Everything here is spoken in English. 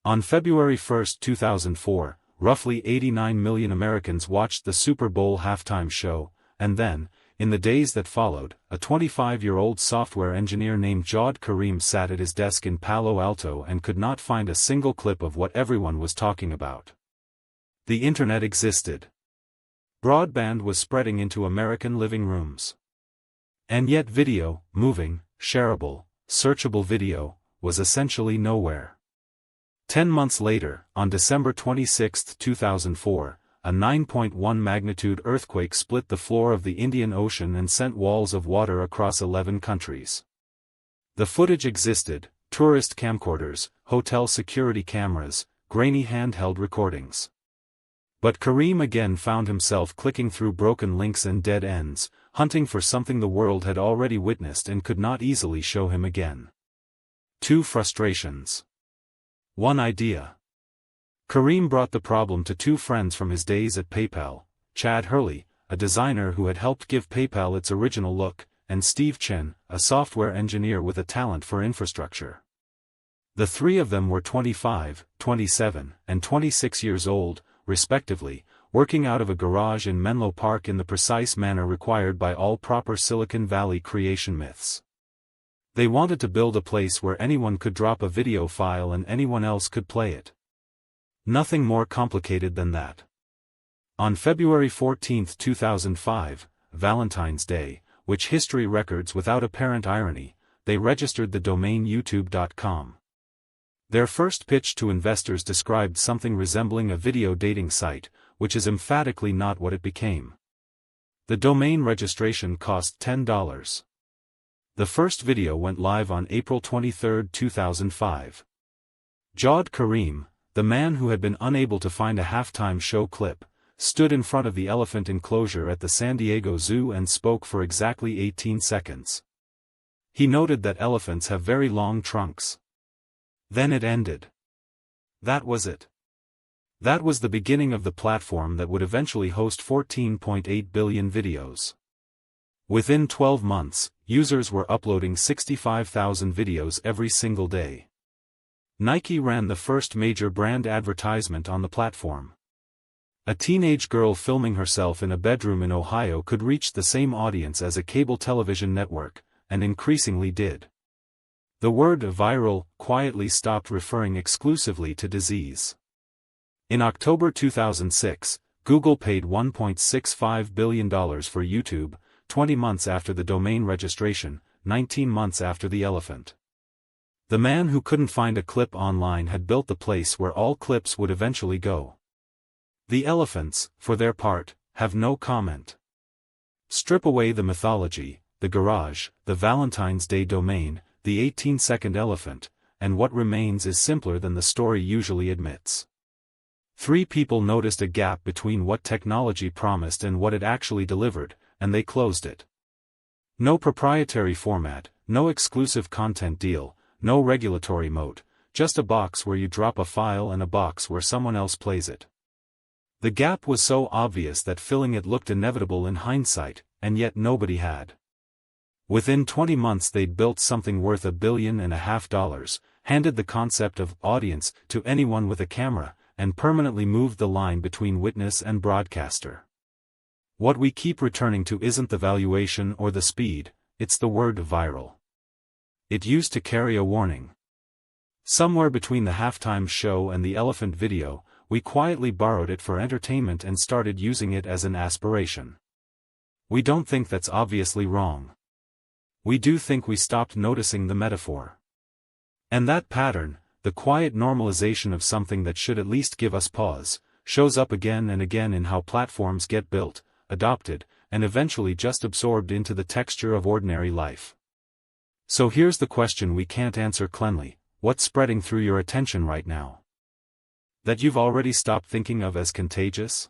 On February 1, 2004, roughly 89 million Americans watched the Super Bowl halftime show, and then, in the days that followed, a 25-year-old software engineer named Jawed Karim sat at his desk in Palo Alto and could not find a single clip of what everyone was talking about. The internet existed. Broadband was spreading into American living rooms. And yet video, moving, shareable, searchable video, was essentially nowhere. 10 months later, on December 26, 2004, a 9.1 magnitude earthquake split the floor of the Indian Ocean and sent walls of water across 11 countries. The footage existed: tourist camcorders, hotel security cameras, grainy handheld recordings. But Karim again found himself clicking through broken links and dead ends, hunting for something the world had already witnessed and could not easily show him again. 2 frustrations. 1 idea. Karim brought the problem to 2 friends from his days at PayPal: Chad Hurley, a designer who had helped give PayPal its original look, and Steve Chen, a software engineer with a talent for infrastructure. The 3 of them were 25, 27, and 26 years old, respectively, working out of a garage in Menlo Park in the precise manner required by all proper Silicon Valley creation myths. They wanted to build a place where anyone could drop a video file and anyone else could play it. Nothing more complicated than that. On February 14, 2005, Valentine's Day, which history records without apparent irony, they registered the domain youtube.com. Their first pitch to investors described something resembling a video dating site, which is emphatically not what it became. The domain registration cost $10. The first video went live on April 23, 2005. Jawed Karim, the man who had been unable to find a halftime show clip, stood in front of the elephant enclosure at the San Diego Zoo and spoke for exactly 18 seconds. He noted that elephants have very long trunks. Then it ended. That was it. That was the beginning of the platform that would eventually host 14.8 billion videos. Within 12 months, users were uploading 65,000 videos every single day. Nike ran the first major brand advertisement on the platform. A teenage girl filming herself in a bedroom in Ohio could reach the same audience as a cable television network, and increasingly did. The word viral quietly stopped referring exclusively to disease. In October 2006, Google paid $1.65 billion for YouTube, 20 months after the domain registration, 19 months after the elephant. The man who couldn't find a clip online had built the place where all clips would eventually go. The elephants, for their part, have no comment. Strip away the mythology, the garage, the Valentine's Day domain, the 18-second elephant, and what remains is simpler than the story usually admits. 3 people noticed a gap between what technology promised and what it actually delivered, and they closed it. No proprietary format, no exclusive content deal, no regulatory moat, just a box where you drop a file and a box where someone else plays it. The gap was so obvious that filling it looked inevitable in hindsight, and yet nobody had. Within 20 months they'd built something worth $1.5 billion, handed the concept of audience to anyone with a camera, and permanently moved the line between witness and broadcaster. What we keep returning to isn't the valuation or the speed, it's the word viral. It used to carry a warning. Somewhere between the halftime show and the elephant video, we quietly borrowed it for entertainment and started using it as an aspiration. We don't think that's obviously wrong. We do think we stopped noticing the metaphor. And that pattern, the quiet normalization of something that should at least give us pause, shows up again and again in how platforms get built, adopted, and eventually just absorbed into the texture of ordinary life. So here's the question we can't answer cleanly: what's spreading through your attention right now? That you've already stopped thinking of as contagious?